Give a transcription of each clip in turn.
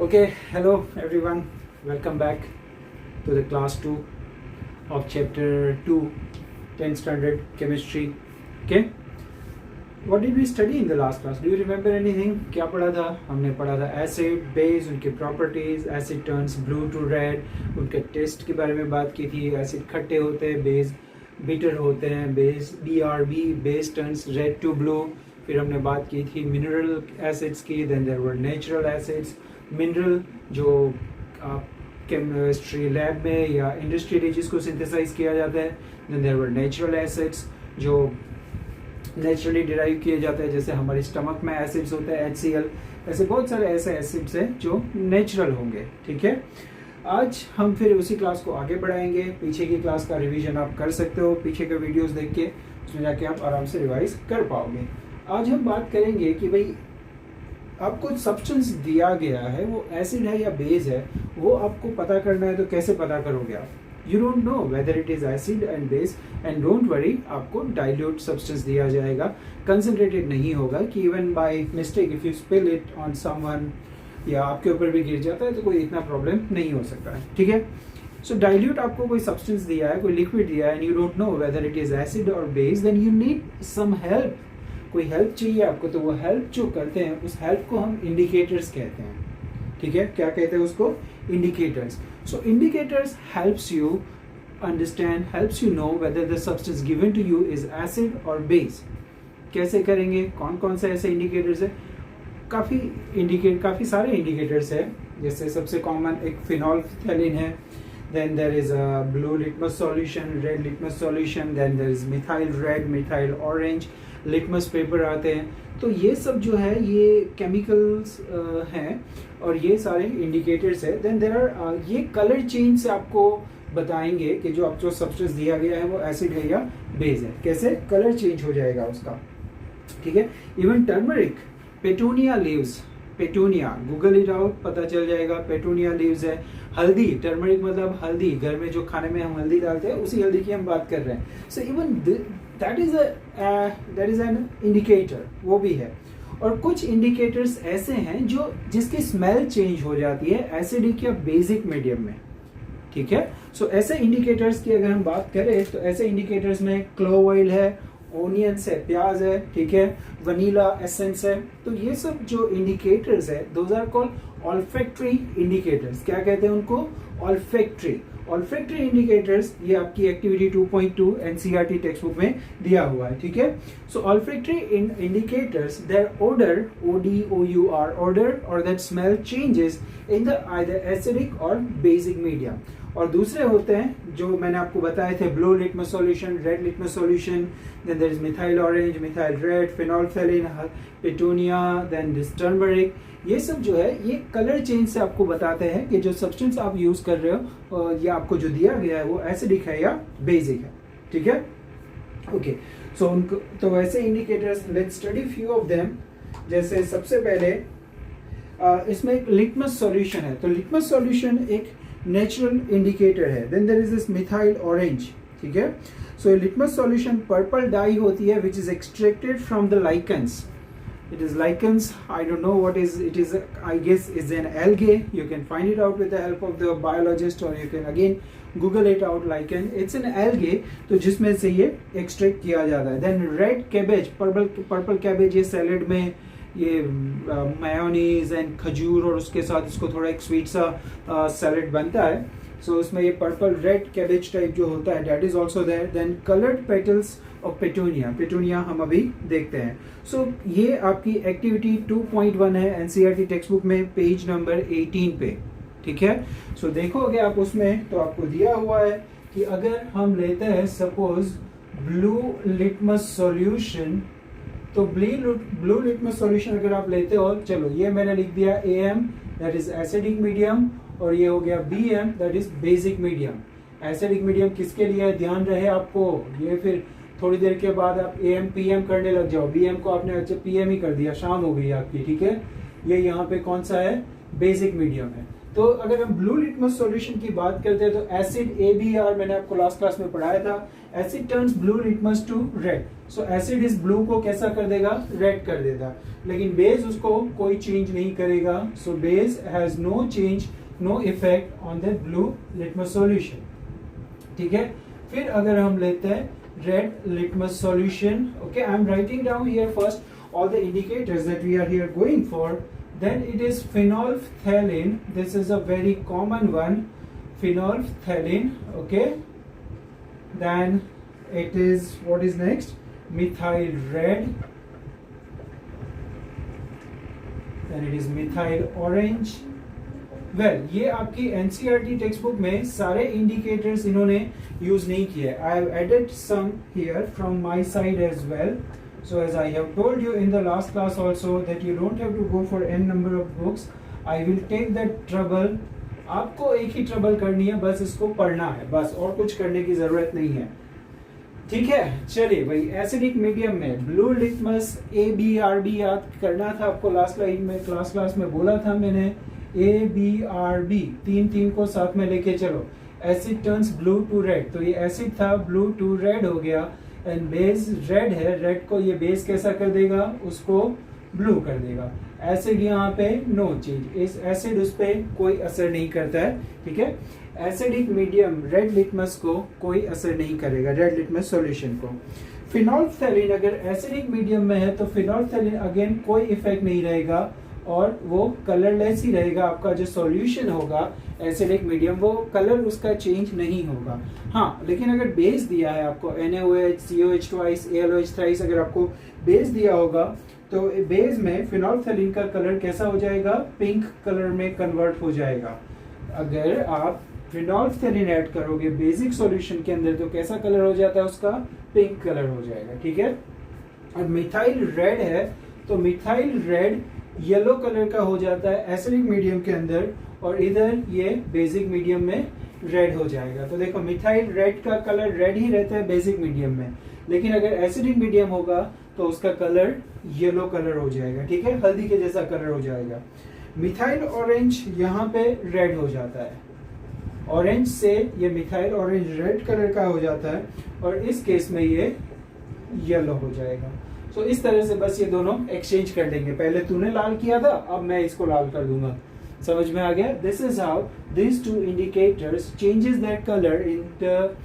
Okay, hello everyone. Welcome back to the class 2 of chapter 2, 10th standard chemistry. Okay, what did we study in the last class? Do you remember anything? क्या पढ़ा था? हमने पढ़ा था acid, base, उनके properties, acid turns blue to red, उनके test के बारे में बात की थी. एसिड खट्टे होते हैं, बेस बिटर होते हैं, base BRB, base turns red to blue. फिर हमने बात की थी मिनरल एसिड्स की. Then there were natural acids. Mineral जो केमिस्ट्री लैब में या इंडस्ट्रियली जिसको सिंथेसाइज किया जाता है. Then there were natural acids जो नेचुरली डिराइव किए जाते हैं, जैसे हमारे स्टमक में एसिड्स होते हैं HCl. ऐसे बहुत सारे ऐसे एसिड्स हैं जो नेचुरल होंगे. ठीक है, आज हम फिर उसी क्लास को आगे बढ़ाएंगे. पीछे की क्लास का रिवीजन आप कर सकते हो, पीछे के वीडियोस देख के उसमें जाके आप आराम से रिवाइज कर पाओगे. आज हम बात करेंगे कि भाई आपको सब्सटेंस दिया गया है, वो एसिड है या बेस है, वो आपको पता करना है. तो कैसे पता करोगे आप? You don't know whether it is acid and base, and don't worry, आपको डाइल्यूट सब्सटेंस दिया जाएगा. कंसंट्रेटेड नहीं होगा कि even by mistake if you spill it on someone या आपके ऊपर भी गिर जाता है तो कोई इतना प्रॉब्लम नहीं हो सकता है. ठीक है, सो डाइल्यूट आपको कोई सब्सटेंस दिया है, कोई लिक्विड दिया है, and you don't know whether it is acid और base, then you need some help. कोई हेल्प चाहिए आपको, तो वो हेल्प जो करते हैं उस हेल्प को हम इंडिकेटर्स कहते हैं. ठीक है, क्या कहते हैं उसको? Indicators. So indicators helps you understand, helps you know whether the substance given to you is acid और बेस. कैसे करेंगे? कौन कौन से ऐसे इंडिकेटर्स है? काफी सारे इंडिकेटर्स है. जैसे सबसे कॉमन एक फिनोल्फथैलीन है. Then there is a blue litmus solution, red litmus solution, then there is methyl red, methyl orange, litmus paper आते हैं. तो ये सब जो है ये केमिकल्स हैं और ये सारे इंडिकेटर्स है. देन देयर आर ये कलर चेंज से आपको बताएंगे कि जो आपको सब्सटेंस दिया गया है वो एसिड है या बेस है. कैसे कलर चेंज हो जाएगा उसका. ठीक है, even turmeric, petunia leaves, petunia, Google it out, पता चल जाएगा. पेटूनिया लीव्स है. हल्दी, टर्मरिक मतलब हल्दी, घर में जो खाने में हम हल्दी डालते हैं उसी हल्दी की हम बात कर रहे हैं. So even that is an indicator, वो भी है. और कुछ इंडिकेटर्स ऐसे हैं जो जिसकी स्मेल चेंज हो जाती है एसिडिक या बेसिक मीडियम में. ठीक है, सो ऐसे इंडिकेटर्स की अगर हम बात करें तो ऐसे इंडिकेटर्स में क्लोव ऑयल है, ओनियंस है, प्याज है. ठीक है, वनीला एसेंस है. तो ये सब जो इंडिकेटर्स है those are called olfactory indicators. क्या कहते हैं उनको? Olfactory indicators. ये आपकी एक्टिविटी 2.2 NCERT टेक्स्ट बुक में दिया हुआ है. ठीक है, so olfactory indicators, their odour, ODOUR, odour और that smell changes in the either acidic और बेसिक मीडियम. और दूसरे होते हैं जो मैंने आपको बताए थे, blue litmus solution, red litmus solution, then there is methyl orange, methyl red, phenolphthalein, petunia, then this turmeric. ये सब जो है ये कलर चेंज से आपको बताते हैं कि जो सब्सटेंस आप यूज कर रहे हो या आपको जो दिया गया है वो एसिडिक है या बेसिक है. ठीक है, ओके. सो उनको तो वैसे indicators, lets study few of them. जैसे सबसे पहले इसमें एक लिटमस सॉल्यूशन है. तो लिटमस सॉल्यूशन एक नेचुरल इंडिकेटर है. Then there is this methyl orange. ठीक है, so litmus solution purple dye होती है which is extracted from the lichens. It is lichens. I don't know what is it is. I guess is an algae. You can find it out with the help of the biologist, or you can again Google it out. Lichen. It's an algae. तो जिसमें से ये extract किया जाता है. Then red cabbage, purple cabbage, ये salad में ये मायोनीज एंड खजूर और उसके साथ इसको थोड़ा एक स्वीट सा सैलेड बनता है. सो उसमें ये पर्पल रेड कैबेज टाइप जो होता है that is also there. Then coloured petals of petunia हम अभी देखते हैं. सो ये आपकी एक्टिविटी 2.1 है NCERT टेक्स्ट बुक में, पेज नंबर 18 पे. ठीक है, सो देखोगे आप उसमें तो आपको दिया हुआ है कि अगर हम लेते हैं सपोज ब्लू लिटमस सॉल्यूशन, तो ब्लू लिटमस सॉल्यूशन अगर आप लेते हो, चलो ये मैंने लिख दिया AM that is acidic medium, और ये हो गया BM that is basic medium. Acidic medium किसके लिए है ध्यान रहे आपको. ये फिर थोड़ी देर के बाद आप AM PM करने लग जाओ. BM को आपने अच्छा PM ही कर दिया, शाम हो गई आपकी. ठीक है, ये यहाँ पे कौन सा है? बेसिक मीडियम है. तो अगर हम ब्लू लिटमस सॉल्यूशन की बात करते हैं तो एसिड AbR मैंने आपको लास्ट क्लास में पढ़ाया था, acid turns blue litmus to red. So acid इस ब्लू को कैसा कर देगा, रेड कर देगा, लेकिन बेस उसको कोई चेंज नहीं करेगा। So base has no change, no effect on the blue litmus solution. ठीक है, फिर अगर हम लेते हैं red litmus solution, okay, I am writing down here first all the indicators that we are here going for. Then it is phenolphthalein. This is a very common one, phenolphthalein. Okay. Then it is, what is next? Methyl red. Then it is methyl orange. Well, ये आपकी NCERT text book में सारे indicators इन्होंने use नहीं किए। I have added some here from my side as well. So as I have told you in the last class also that you don't have to go for n number of books. I will take that trouble. आपको एक ही trouble करनी है, बस इसको पढ़ना है, बस और कुछ करने की जरूरत नहीं है। ठीक है, चलिए भाई, एसिडिक मीडियम में ब्लू लिटमस AbRb याद करना था आपको। लास्ट लाइन में क्लास में बोला था मैंने AbRb तीन को साथ में लेके चलो। Acid turns blue to red, तो ये एसिड था, ब्लू टू रेड हो गया, एंड बेस रेड है, रेड को ये बेस कैसा कर देगा, उसको ब्लू कर देगा। एसिड यहाँ पे नो चेंज, इस एसिड उस पे कोई असर नहीं करता है। ठीक है, एसिडिक मीडियम रेड लिटमस को कोई असर नहीं करेगा, रेड लिटमस सॉल्यूशन को। फिनोल्फ्थैलीन अगर एसिडिक मीडियम में है तो फिनोल्फ्थैलीन अगेन कोई इफेक्ट नहीं रहेगा और वो कलरलेस ही रहेगा। आपका जो सॉल्यूशन होगा एसिडिक मीडियम, वो कलर उसका चेंज नहीं होगा। हाँ, लेकिन अगर बेस दिया है आपको NaOH, COH twice, AlOH thrice, अगर आपको बेस दिया होगा तो बेस में फिनोल्फ्थैलीन का कलर कैसा हो जाएगा, पिंक कलर में कन्वर्ट हो जाएगा। अगर आप फिनोल्फ्थैलीन ऐड करोगे बेसिक सॉल्यूशन के अंदर तो कैसा कलर हो जाता है उसका, पिंक कलर हो जाएगा। ठीक है, और मिथाइल रेड है तो मिथाइल रेड येलो कलर का हो जाता है एसिडिक मीडियम के अंदर, और इधर ये बेसिक मीडियम में रेड हो जाएगा। तो देखो, मिथाइल रेड का कलर रेड ही रहता है बेसिक मीडियम में, लेकिन अगर एसिडिक मीडियम होगा तो उसका कलर येलो कलर हो जाएगा। ठीक है, हल्दी के जैसा कलर हो जाएगा। मिथाइल ऑरेंज यहाँ पे रेड हो जाता है, ऑरेंज से ये मिथाइल ऑरेंज रेड कलर का हो जाता है, और इस केस में ये येलो हो जाएगा। तो इस तरह से बस ये दोनों एक्सचेंज कर लेंगे। पहले तूने लाल किया था, अब मैं इसको लाल कर दूंगा। समझ में आ गया? This is how this to indicators changes that colour in the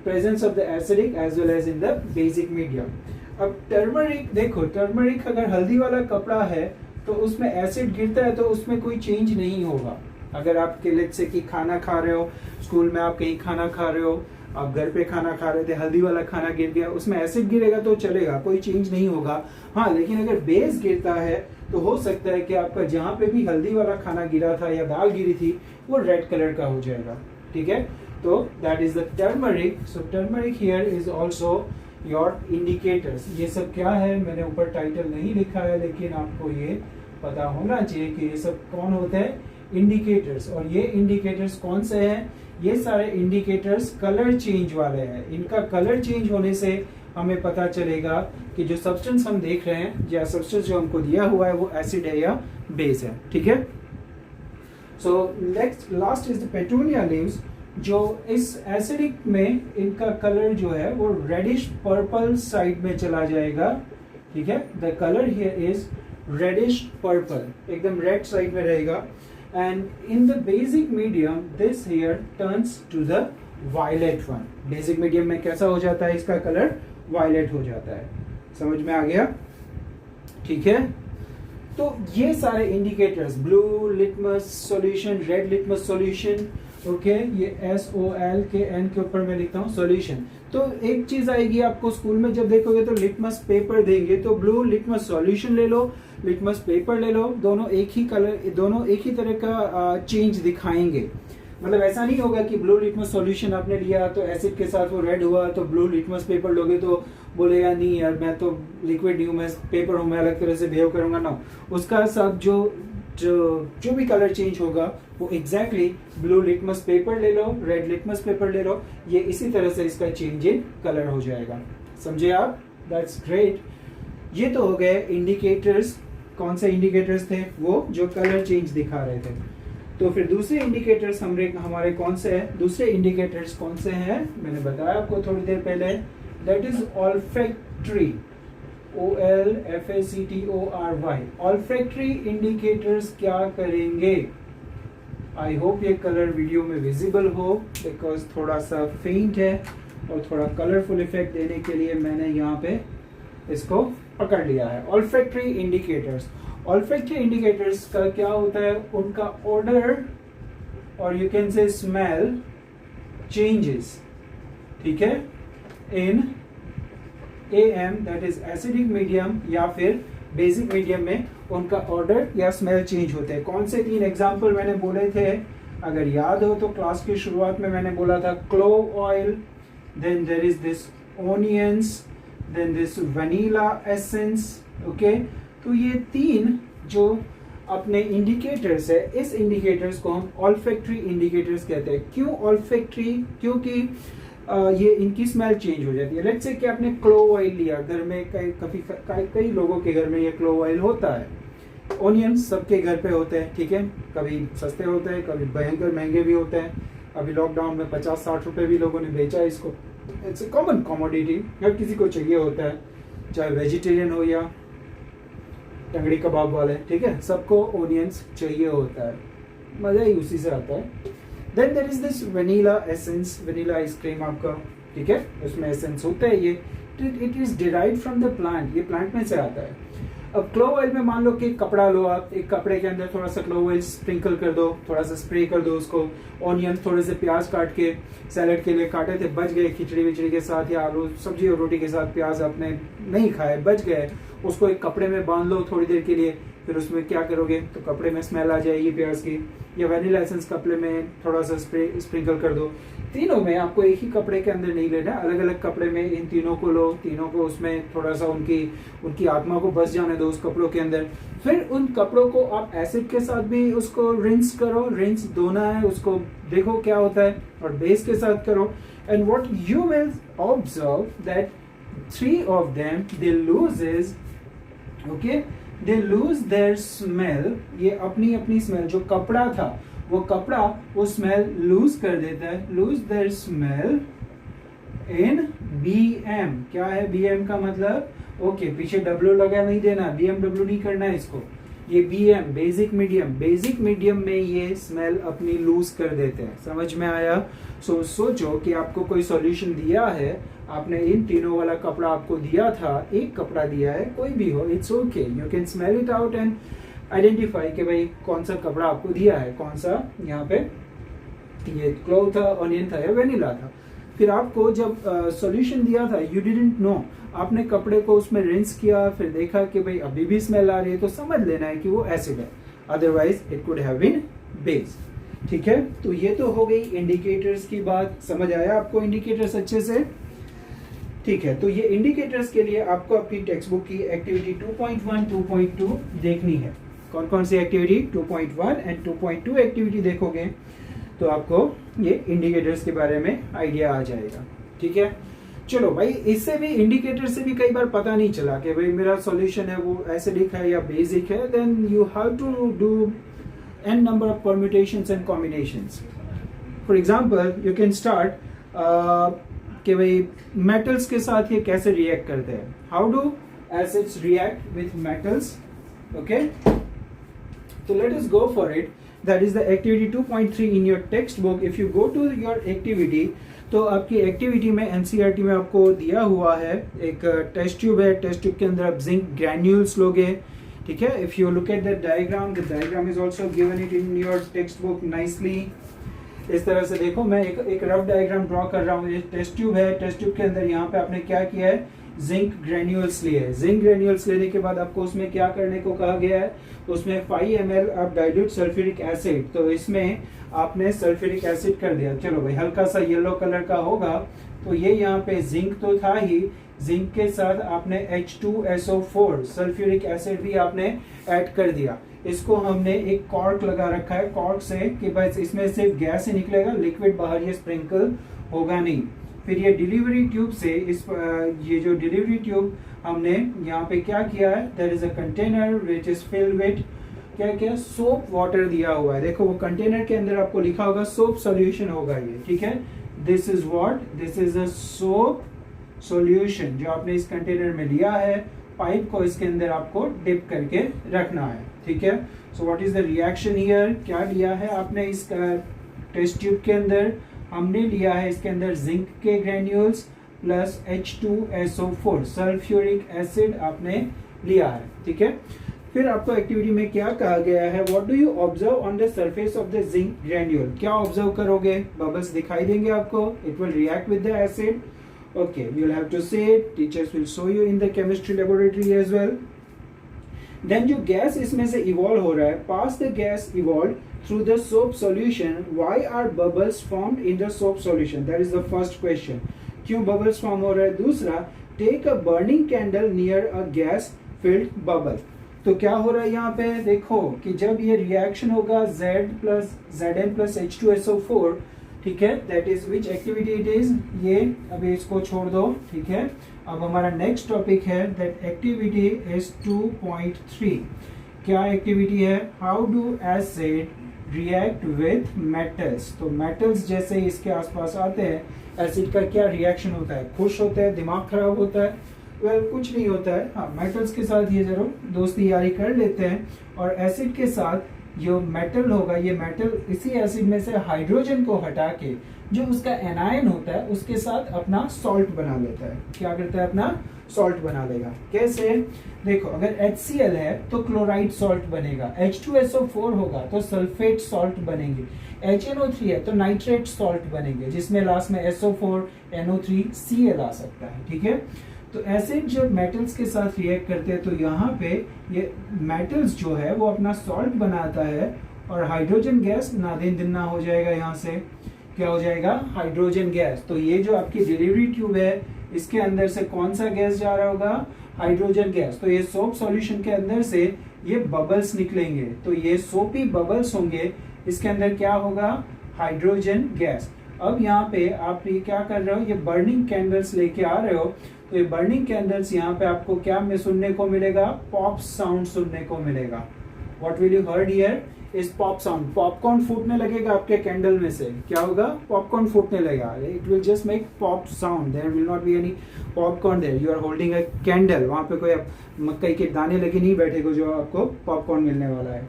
presence of the acidic as well as in the basic medium. अब टर्मरिक देखो, टर्मरिक अगर हल्दी वाला कपड़ा है तो उसमें एसिड गिरता है तो उसमें कोई चेंज नहीं होगा। अगर आप लेट से कि खाना खा रहे हो, स्कूल में आप कहीं खाना खा रहे हो, आप घर पे खाना खा रहे थे, हल्दी वाला खाना गिर गया, उसमें एसिड गिरेगा तो चलेगा, कोई चेंज नहीं होगा। हाँ, लेकिन अगर बेस गिरता है तो हो सकता है कि आपका जहाँ पे भी हल्दी वाला खाना गिरा था या दाल गिरी थी वो रेड कलर का हो जाएगा। ठीक है, तो that is the turmeric. So turmeric here is also your indicators. ये सब क्या है मैंने ऊपर टाइटल नहीं लिखा है, लेकिन आपको ये पता होना चाहिए कि ये सब कौन होते हैं, इंडिकेटर्स। और ये इंडिकेटर्स कौन से हैं? ये सारे इंडिकेटर्स कलर चेंज वाले हैं। इनका कलर चेंज होने से हमें पता चलेगा कि जो सब्सटेंस हम देख रहे हैं या सब्सटेंस जो हमको दिया हुआ है वो एसिड है या बेस है। ठीक है, so next last is the petunia leaves. जो इस एसिडिक में इनका कलर जो है वो रेडिश पर्पल साइड में चला जाएगा। ठीक है, the colour here is reddish purple, एकदम रेड साइड में रहेगा। And in the basic medium, this here turns to the violet one. Basic medium में कैसा हो जाता है, इसका कलर violet हो जाता है। समझ में आ गया? ठीक है, तो ये सारे indicators, blue litmus solution, red litmus solution, okay, ये SOL के N के ऊपर मैं लिखता हूँ सॉल्यूशन। तो एक चीज आएगी आपको स्कूल में जब देखोगे तो लिटमस पेपर देंगे, तो ब्लू लिटमस सॉल्यूशन ले लो, लिटमस पेपर ले लो, दोनों एक ही कलर, दोनों एक ही तरह का चेंज दिखाएंगे। मतलब ऐसा नहीं होगा कि ब्लू लिटमस सॉल्यूशन आपने लिया तो एसिड के साथ वो रेड हुआ, तो ब्लू लिटमस पेपर लोगे तो बोलेगा नहीं यार मैं तो लिक्विड नहीं हूँ, मैं पेपर हूँ, मैं अलग तरह से बिहेव करूंगा। ना, उसका सब जो भी कलर चेंज होगा वो एग्जैक्टली ब्लू लिटमस पेपर ले लो, रेड लिटमस पेपर ले लो, ये इसी तरह से इसका चेंज इन कलर हो जाएगा। समझे आप? That's great. ये तो हो गए इंडिकेटर्स। कौन से इंडिकेटर्स थे? वो जो कलर चेंज दिखा रहे थे। तो फिर दूसरे इंडिकेटर्स हमारे कौन से हैं? दूसरे इंडिकेटर्स कौन से हैं? मैंने बताया आपको थोड़ी देर पहले, that is olfactory, OLFACTORY। Olfactory indicators क्या करेंगे? आई होप ये कलर वीडियो में विजिबल हो, बिकॉज थोड़ा सा फेंट है और थोड़ा कलरफुल इफेक्ट देने के लिए मैंने यहाँ पे इसको पकड़ लिया है। ऑल्फैक्टरी इंडिकेटर्स, ऑल्फैक्टरी इंडिकेटर्स का क्या होता है? उनका ऑर्डर और you can say smell changes, ठीक है, इन AM that is acidic medium या फिर बेसिक मीडियम में उनका ऑर्डर या स्मेल चेंज होते हैं। कौन से 3 एग्जाम्पल मैंने बोले थे? अगर याद हो तो क्लास की शुरुआत में मैंने बोला था clove oil, then there is this onions, then this vanilla essence. Okay, तो ये 3 जो अपने इंडिकेटर्स है, इस इंडिकेटर्स को हम ऑल्फैक्टरी इंडिकेटर्स कहते हैं। क्यों ऑल्फैक्टरी? क्योंकि ये इनकी स्मेल चेंज हो जाती है। लेट्स से कि आपने क्लोव ऑयल लिया, घर में कई लोगों के घर में ये क्लोव ऑयल होता है। ओनियंस सबके घर पे होते हैं, ठीक है, कभी सस्ते होते हैं, कभी भयंकर महंगे भी होते हैं। अभी लॉकडाउन में 50-60 रुपए भी लोगों ने बेचा है इसको। इट्स ए कॉमन कमोडिटी, हर किसी को चाहिए होता है, चाहे वेजिटेरियन हो या टंगड़ी कबाब वाले, ठीक है, सबको ओनियंस चाहिए होता है, मजा ही उसी से आता है। Then there is this vanilla essence, vanilla ice cream आपका, ठीक है, उसमें एसेंस होता है। ये it is derived from the plant, ये प्लांट में से आता है। अब क्लोव ऑयल में मान लो कि एक कपड़ा लो आप, एक कपड़े के अंदर थोड़ा सा क्लोव ऑयल स्प्रिंकल कर दो, थोड़ा सा स्प्रे कर दो उसको। ऑनियन, थोड़े से प्याज काट के सैलेड के लिए काटे थे, बच गए, खिचड़ी विचड़ी के साथ या आलू सब्जी और रोटी के साथ प्याज आपने नहीं खाए, बच गए, उसको एक कपड़े में बांध लो थोड़ी देर के लिए। फिर उसमें क्या करोगे? तो कपड़े में स्मेल आ जाएगी प्याज की। या वनीला एसेंस कपड़े में थोड़ा सा स्प्रिंकल कर दो। तीनों में आपको एक ही कपड़े के अंदर नहीं लेना, अलग अलग कपड़े में इन तीनों को लो, तीनों को उसमें थोड़ा सा उनकी आत्मा को बस जाने दो उस कपड़ों के अंदर। फिर उन कपड़ों को आप एसिड के साथ भी उसको रिंस करो, रिंस धोना है उसको, देखो क्या होता है, और बेस के साथ करो। And what you will observe that 3 of them they loses, okay, they lose their smell। ये अपनी अपनी स्मेल, जो कपड़ा था वो कपड़ा वो स्मेल लूज कर देता है, lose their smell in BM। क्या है BM का मतलब? ओके, पीछे W लगा नहीं देना, BMW नहीं करना है इसको। ये BM basic medium, basic medium में ये स्मेल अपनी लूज कर देते हैं। समझ में आया? सोचो कि आपको कोई सॉल्यूशन दिया है, आपने इन तीनों वाला कपड़ा आपको दिया था, एक कपड़ा दिया है, कोई भी हो, it's okay, you can smell it out and identify कि भाई कौन सा कपड़ा आपको दिया है, कौन सा यहाँ पे ये क्लोव था, ऑनियन था या वेनिला था। फिर आपको जब सॉल्यूशन दिया था, यू डिडंट नो, आपने कपड़े को उसमें रिंस किया, फिर देखा कि भाई अभी भी स्मेल आ रही है, तो समझ लेना है कि वो एसिड है, otherwise it could have been base. ठीक है, तो ये तो हो गई इंडिकेटर्स की बात। समझ आया आपको इंडिकेटर्स अच्छे से? ठीक है, तो ये इंडिकेटर्स के लिए आपको अपनी टेक्स्ट बुक की एक्टिविटी 2.1, 2.2 देखनी है। कौन कौन सी एक्टिविटी? 2.1 एंड 2.2 एक्टिविटी देखोगे तो आपको ये इंडिकेटर्स के बारे में आइडिया आ जाएगा। ठीक है, चलो भाई, इससे भी इंडिकेटर से भी कई बार पता नहीं चला कि भाई मेरा सॉल्यूशन है वो एसिडिक है या बेसिक है, then you have to do n number of permutations and combinations. For example, you can start कि भाई मेटल्स के साथ ये कैसे रिएक्ट करते हैं। How do acids react with metals? Okay, so let us go for it. That is the activity 2.3 in your textbook. If you go to your activity, तो आपकी एक्टिविटी में एनसीईआरटी में आपको दिया हुआ है एक टेस्ट ट्यूब है, टेस्ट ट्यूब के अंदर आप जिंक ग्रैन्यूल्स लोगे। ठीक है, if you look at the diagram is also given it in your text book nicely. इस तरह से देखो, मैं एक रफ डायग्राम ड्रॉ कर रहा हूँ। ये टेस्ट ट्यूब है, टेस्ट ट्यूब के अंदर यहाँ पे आपने क्या किया है, जिंक ग्रैन्यूल्स लिए है। जिंक ग्रैन्यूल्स लेने के बाद आपको उसमें क्या करने को कहा गया है, उसमें 5 ml of dilute sulphuric acid, तो इसमें आपने सल्फ्यूरिक एसिड कर दिया। चलो भाई, हल्का सा येलो कलर का होगा, तो ये यहाँ पे जिंक तो था ही, जिंक के साथ आपने H2SO4 सल्फ्यूरिक एसिड भी आपने ऐड कर दिया। इसको हमने एक कॉर्क लगा रखा है, कॉर्क से कि बस इसमें सिर्फ गैस ही निकलेगा, लिक्विड बाहर ये स्प्रिंकल होगा नहीं। फिर ये डिलीवरी ट्यूब से ये जो डिलीवरी ट्यूब हमने यहाँ पे क्या किया है, there is a container which is filled with क्या क्या सोप वाटर दिया हुआ है, देखो वो कंटेनर के अंदर आपको लिखा होगा सोप सॉल्यूशन होगा ये, ठीक है। This is what, this is a soap solution जो आपने इस कंटेनर में लिया है, पाइप को इसके अंदर आपको डिप करके रखना है, ठीक है। So what is the reaction here, क्या लिया है आपने इस टेस्ट ट्यूब के अंदर, हमने लिया है इसके अंदर जिंक के granules plus H2SO4 sulphuric acid आपने लिया है, ठीक है। फिर आपको एक्टिविटी में क्या कहा गया है, what do you observe on the surface of the zinc granule, क्या ऑब्जर्व करोगे, बबल्स दिखाई देंगे आपको, it will react with the acid, okay you will have to say it, teachers will show you in the chemistry laboratory as well. then जो gas इसमें से evolve हो रहा है, pass the gas evolved through the soap solution, why are bubbles formed in the soap solution, that is the first question, क्यों bubbles form हो रहा है। दूसरा, take a burning candle near a gas filled bubble, तो क्या हो रहा है यहाँ पे देखो कि जब ये रिएक्शन होगा Zn plus H2SO4, ठीक है, that is which activity it is, ये अभी इसको छोड़ दो, ठीक है। अब हमारा नेक्स्ट टॉपिक है दैट एक्टिविटी इज 2.3, क्या एक्टिविटी है, how do acid react with metals, तो मेटल्स जैसे इसके आसपास आते हैं एसिड का क्या रिएक्शन होता है, खुश होता है, दिमाग खराब होता है, कुछ नहीं होता है, हाँ मेटल्स के साथ ये जरूर दोस्ती यारी कर लेते हैं, और एसिड के साथ जो मेटल होगा, ये मेटल इसी एसिड में से हाइड्रोजन को हटा के जो उसका एनायन होता है उसके साथ अपना सॉल्ट बना लेता है, क्या करता है, अपना सॉल्ट बना लेगा। कैसे, देखो अगर HCl है तो क्लोराइड सॉल्ट बनेगा, H2SO4 होगा तो सल्फेट सॉल्ट बनेंगे, HNO3 है तो नाइट्रेट सॉल्ट बनेंगे, जिसमें लास्ट में SO4 NO3 Cl आ सकता है, ठीक है। तो एसिड जब मेटल्स के साथ रिएक्ट करते हैं तो यहाँ पे ये मेटल्स जो है वो अपना सॉल्ट बनाता है, और हाइड्रोजन गैस ना दिन दिन ना हो जाएगा, यहाँ से क्या हो जाएगा, हाइड्रोजन गैस। तो ये जो आपकी डिलीवरी ट्यूब है इसके अंदर से कौन सा गैस जा रहा होगा, हाइड्रोजन गैस। तो ये सोप सॉल्यूशन के अंदर से ये बबल्स निकलेंगे, तो ये सोपी बबल्स होंगे, इसके अंदर क्या होगा, हाइड्रोजन गैस। अब यहाँ पे आप ये क्या कर रहे हो, ये बर्निंग कैंडल्स लेके आ रहे हो, तो ये बर्निंग कैंडल्स यहाँ पे आपको क्या में सुनने को मिलेगा, पॉप साउंड सुनने को मिलेगा। What will you heard here is pop sound, popcorn फूटने लगेगा आपके कैंडल में से, क्या होगा, पॉपकॉर्न फूटने लगेगा, it will just make pop sound, there will not be any popcorn there, you are holding a candle, वहां पे कोई मकई के दाने लगे नहीं बैठेगा जो आपको पॉपकॉर्न मिलने वाला है।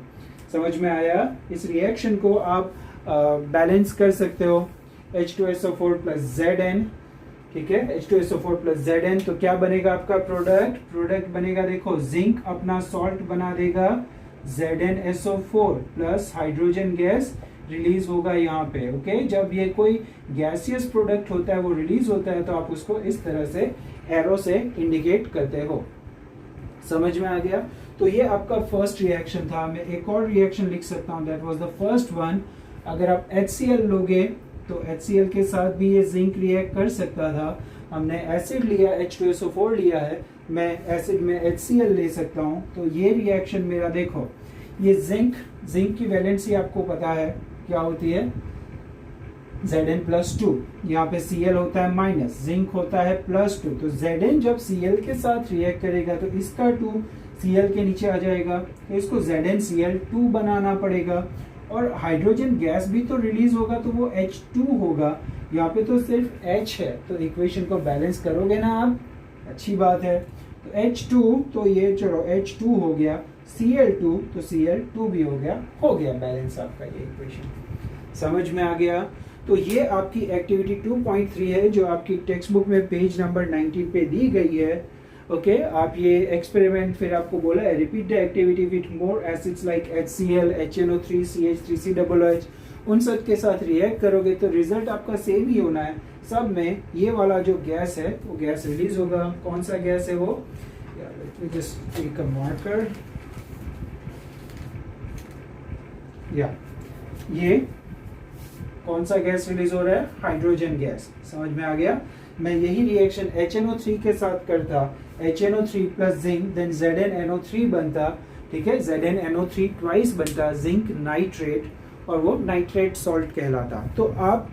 समझ में आया, इस रिएक्शन को आप बैलेंस कर सकते हो, H2SO4 plus Zn, ठीक है, H2SO4 plus Zn, तो क्या बनेगा आपका प्रोडक्ट बनेगा, देखो जिंक अपना सॉल्ट बना देगा, ZnSO4 plus hydrogen gas release होगा यहाँ पे, ओके। जब ये कोई गैसियस प्रोडक्ट होता है वो रिलीज होता है तो आप उसको इस तरह से एरो से इंडिकेट करते हो। समझ में आ गया, तो ये आपका फर्स्ट रिएक्शन था। मैं एक और रिएक्शन लिख सकता हूँ, that was the first one. अगर आप HCl लोगे तो HCl के साथ भी ये जिंक रिएक्ट कर सकता था। हमने एसिड लिया, H2SO4 लिया है, मैं एसिड में HCl ले सकता हूँ, तो ये रिएक्शन मेरा देखो, ये जिंक की वैलेंसी आपको पता है क्या होती है, Zn+2, यहाँ पे Cl होता है माइनस, जिंक होता है +2, तो Zn जब Cl के साथ रिएक्ट करेगा तो इसका 2 Cl के नीचे आ जाएगा, तो इसको ZnCl2 बनाना पड़ेगा, और हाइड्रोजन गैस भी तो रिलीज होगा तो वो H2 होगा, यहाँ पे तो सिर्फ H है, तो इक्वेशन को बैलेंस करोगे ना आप, अच्छी बात है। तो H2, तो ये चलो H2 हो गया, Cl2 तो Cl2 भी हो गया बैलेंस आपका ये इक्वेशन। समझ में आ गया, तो ये आपकी एक्टिविटी 2.3 है जो आपकी टेक्स्ट बुक में पेज नंबर 19 पे दी गई है, ओके। आप ये एक्सपेरिमेंट, फिर आपको बोला है repeat the activity with more acids like HCl, HNO3, CH3, COOH, उन सब के साथ रिएक्ट करोगे तो रिजल्ट आपका सेम ही होना है। सब में ये वाला जो गैस है वो गैस रिलीज होगा। कौन सा गैस है वो, जस्ट टेक अ मार्कर, या ये कौन सा गैस रिलीज हो रहा है, हाइड्रोजन गैस। समझ में आ गया। मैं यही रिएक्शन HNO3 के साथ करता, HNO3 plus zinc, then ZnNO3 बनता, ठीक है, ZnNO3 ट्वाइस बनता, जिंक नाइट्रेट, और वो नाइट्रेट सॉल्ट कहलाता। तो आप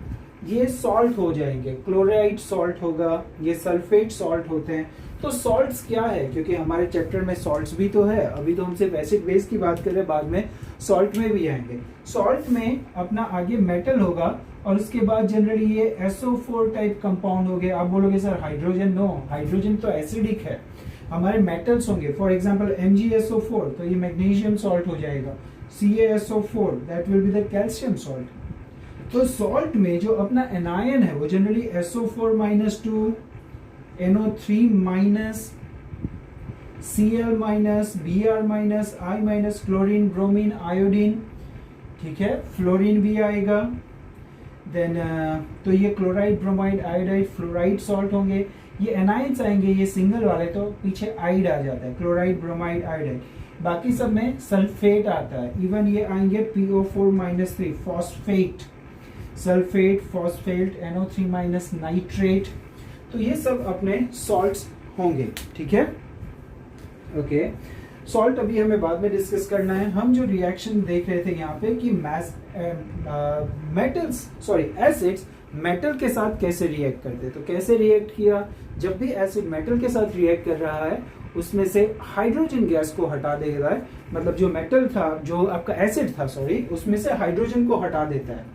ये सॉल्ट हो जाएंगे, क्लोराइड सॉल्ट होगा, ये सल्फेट सॉल्ट होते हैं, तो सॉल्ट्स क्या है, क्योंकि हमारे चैप्टर में सॉल्ट्स भी तो है, अभी तो हम सिर्फ एसिड बेस की बात कर रहे हैं, बाद में सॉल्ट में भी आएंगे। सॉल्ट में अपना आगे मेटल होगा और उसके बाद जनरली ये SO4 टाइप कंपाउंड हो गए। आप बोलोगे सर हाइड्रोजन, नो, हाइड्रोजन तो एसिडिक है। हमारे मेटल्स होंगे, फॉर एग्जांपल MgSO4 तो ये मैग्नीशियम सॉल्ट हो जाएगा, CaSO4 that will be the calcium salt. तो सॉल्ट में जो अपना एनायन है वो generally SO4-2, NO3-, Cl-, Br-, I-, chlorine, bromine, iodine, ठीक है, फ्लोरीन भी आएगा। देन तो ये chloride, bromide, iodide, fluoride salt होंगे। ये एनाइंस आएंगे, ये सिंगल वाले तो पीछे आइड आ जाता है, क्लोराइड, ब्रोमाइड, आयोडाइड। बाकी सब में सल्फेट आता है, इवन ये आएंगे PO4-3 phosphate, sulphate, phosphate, NO3- nitrate. तो ये सब अपने सॉल्ट्स होंगे, ठीक है, ओके। सॉल्ट अभी हमें बाद में डिस्कस करना है। हम जो रिएक्शन देख रहे थे यहाँ पे कि एसिड्स मेटल के साथ कैसे रिएक्ट करते हैं। तो कैसे रिएक्ट किया, जब भी एसिड मेटल के साथ रिएक्ट कर रहा है उसमें से हाइड्रोजन गैस को हटा देगा है, मतलब जो मेटल था, जो आपका एसिड था सॉरी, उसमें से हाइड्रोजन को हटा देता है।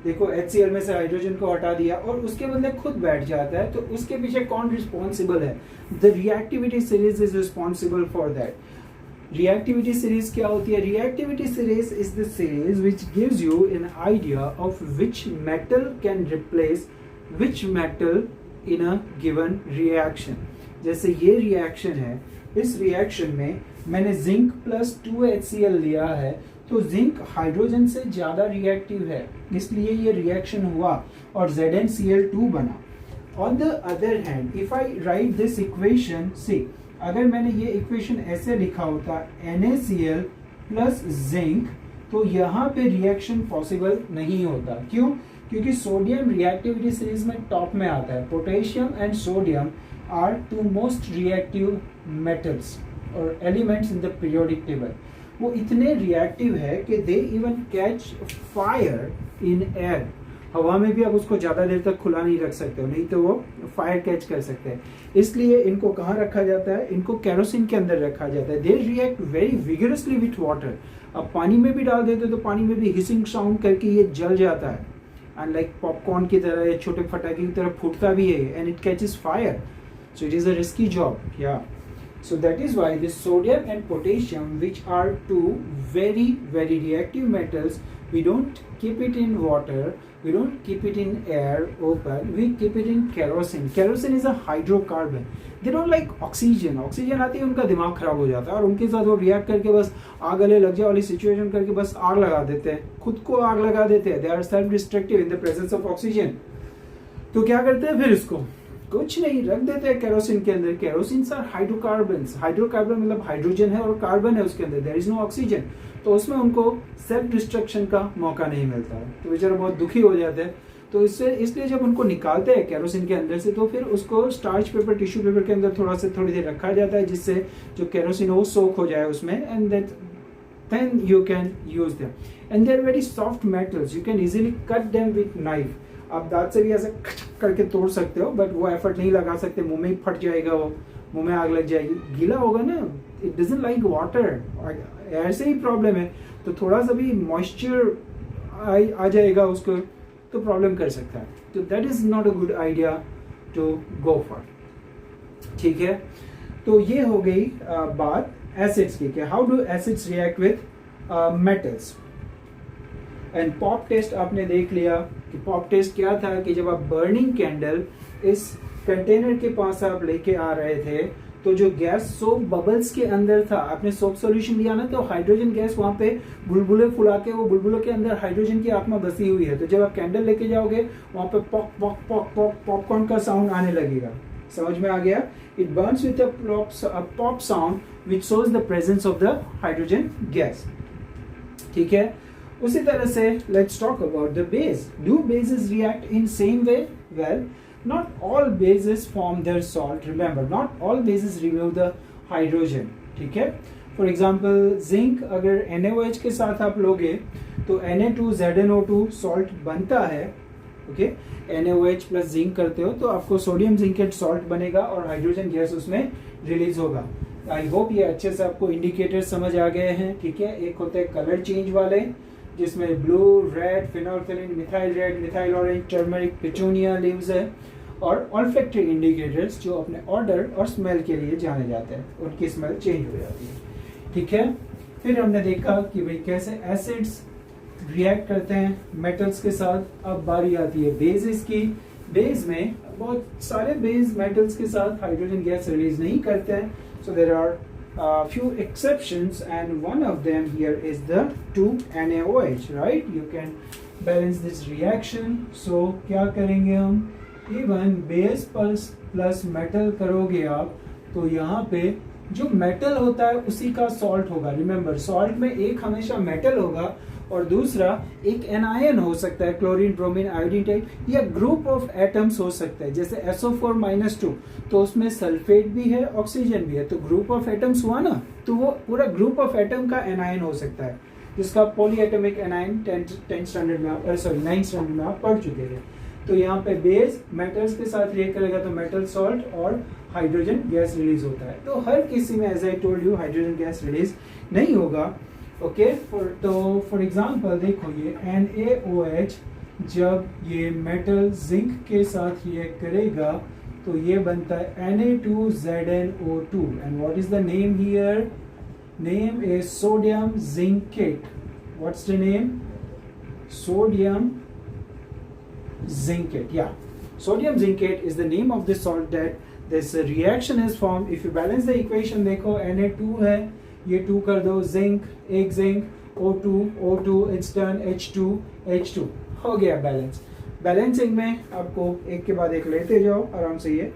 देखो HCl में से हाइड्रोजन को हटा दिया और उसके बदले खुद बैठ जाता है। तो उसके पीछे कौन रिस्पॉन्सिबल है? The reactivity series is responsible for that. Reactivity series क्या होती है? Reactivity series is the series which gives you an idea of which metal can replace which metal in a given reaction. जैसे ये reaction है, इस reaction में मैंने zinc plus 2HCl लिया है, तो जिंक हाइड्रोजन से ज्यादा रिएक्टिव है, इसलिए ये रिएक्शन हुआ और ZnCl2 बना। On the other hand if I write this equation, see अगर मैंने ये इक्वेशन ऐसे लिखा होता NaCl प्लस जिंक, तो यहाँ पे रिएक्शन पॉसिबल नहीं होता। क्यों? क्योंकि सोडियम रिएक्टिविटी सीरीज में टॉप में आता है। Potassium and sodium are two most reactive metals और elements in the periodic table. वो इतने रिएक्टिव है कि they even catch fire in air. हवा में भी आप उसको ज्यादा देर तक खुला नहीं रख सकते हो, नहीं तो वो फायर कैच कर सकते हैं। इसलिए इनको कहाँ रखा जाता है? इनको केरोसिन के अंदर रखा जाता है। They react very vigorously with water. अब पानी में भी डाल देते हो तो पानी में भी हिसिंग साउंड करके ये जल जाता है, एंड लाइक पॉपकॉर्न की तरह या छोटे फटाके की तरह फूटता भी है, and it catches fire. So it is a risky job, या so that is why this sodium and potassium, which are two very reactive metals, we don't keep it in water, we don't keep it in air open, we keep it in kerosene. Kerosene is a hydrocarbon. They don't like oxygen. Oxygen आती है उनका दिमाग खराब हो जाता है और उनके साथ वो रिएक्ट करके बस आग गले लग जाए वाली सिचुएशन करके बस आग लगा देते हैं, खुद को आग लगा देते हैं। They are self-destructive in the presence of oxygen. तो क्या करते हैं फिर इसको? कुछ नहीं, रख देते हैं केरोसिन के अंदर। Kerosene are hydrocarbons. हाइड्रोकार्बन मतलब हाइड्रोजन है और कार्बन है उसके अंदर, देयर इज नो ऑक्सीजन। तो उसमें उनको सेल्फ डिस्ट्रक्शन का मौका नहीं मिलता है, तो बेचारा बहुत दुखी हो जाते हैं। तो इसलिए जब उनको निकालते हैं केरोसिन के अंदर से, तो फिर उसको स्टार्च पेपर, टिश्यू पेपर के अंदर थोड़ी देर रखा जाता है, जिससे जो केरोसिन वो सोक हो जाए उसमें, and then you can use them. And they are very soft metals, you can easily cut them with knife. आप दांत से भी ऐसे करके तोड़ सकते हो, बट वो एफर्ट नहीं लगा सकते, मुंह में ही फट जाएगा, वो मुंह में आग लग जाएगी, गीला होगा ना, इट डजंट लाइक वाटर, ऐसे ही प्रॉब्लम है। तो थोड़ा सा भी मॉइस्चर आ जाएगा उसको तो प्रॉब्लम कर सकता है। तो that is not a good idea to go for, ठीक है। तो ये हो गई बात एसिड्स की, how do acids react with metals. And pop test आपने देख लिया कि पॉप टेस्ट क्या था, कि जब आप बर्निंग कैंडल इस कंटेनर के पास आप लेके आ रहे थे, तो जो गैस सोप बबल्स के अंदर था, आपने सोप सॉल्यूशन लिया ना, तो हाइड्रोजन गैस वहां पे बुलबुले फुला के, वो बुलबुलों के अंदर हाइड्रोजन की आत्मा बसी हुई है। तो जब आप कैंडल लेके जाओगे वहां पे pock pock pock pock popcorn का साउंड आने लगेगा। समझ में आ गया? It Burns with a pop sound which shows the presence of the hydrogen gas, ठीक है। उसी तरह से let's talk about the base. Do bases react in same way? Well, not all bases form their salt. Remember, not all bases remove the hydrogen, ठीक है। For example, zinc अगर NaOH के साथ आप लोगे तो Na2ZnO2 salt बनता है, ओके, NaOH प्लस जिंक करते हो तो आपको सोडियम जिंकेट सॉल्ट बनेगा और हाइड्रोजन गैस उसमें रिलीज होगा। आई होप ये अच्छे से आपको इंडिकेटर समझ आ गए हैं, ठीक है। एक होते हैं कलर चेंज वाले, जिसमें blue, red, phenolphthalein, methyl red, methyl orange, turmeric, petunia leaves है, और ऑल्फैक्टरी इंडिकेटर्स जो अपने ऑर्डर और स्मेल के लिए जाने जाते हैं, उनकी स्मेल चेंज हो जाती है, ठीक है। फिर हमने देखा कि भाई कैसे एसिड्स रिएक्ट करते हैं मेटल्स के साथ। अब बारी आती है बेसिस की। बेस में बहुत सारे बेस मेटल्स के साथ हाइड्रोजन गैस रिलीज नहीं करते हैं, so there are few exceptions, and one of them here is the 2NaOH, right? You can balance this reaction. So क्या करेंगे हम, इवन बेस प्लस मेटल करोगे आप तो यहाँ पे जो मेटल होता है उसी का सॉल्ट होगा। रिमेंबर, सॉल्ट में एक हमेशा मेटल होगा और दूसरा एक एनायन हो सकता है, क्लोरीन, ब्रोमीन, आयोडीन टाइप, या ग्रुप ऑफ एटम्स हो सकता है, जैसे SO4-2, तो उसमें सल्फेट भी है, ऑक्सीजन भी है, तो ग्रुप ऑफ एटम्स हुआ ना, तो वो पूरा ग्रुप ऑफ एटम का एनायन हो सकता है, जिसका पॉलीएटॉमिक एनायन 9th स्टैंडर्ड में आप पढ़ चुके हैं। तो यहाँ पे बेस मेटल्स के साथ रिएक्ट करेगा तो मेटल सॉल्ट और हाइड्रोजन गैस रिलीज होता है। तो हर किसी में, as I told you, hydrogen gas release नहीं होगा, ओके। तो फॉर एग्जांपल देखो, ये NaOH जब ये मेटल जिंक के साथ रिएक्ट करेगा तो ये बनता है Na2ZnO2, and what is the name here? Name is sodium zincate. What's the name? Sodium zincate. Yeah, sodium zincate is the name of this salt that this reaction is formed. If you balance the equation, देखो Na2 है, ये 2 कर दो, zinc, एक zinc, O2, it's done, H2 हो गया balance. Balancing में आपको एक के बाद एक लेते जाओ, आराम से ये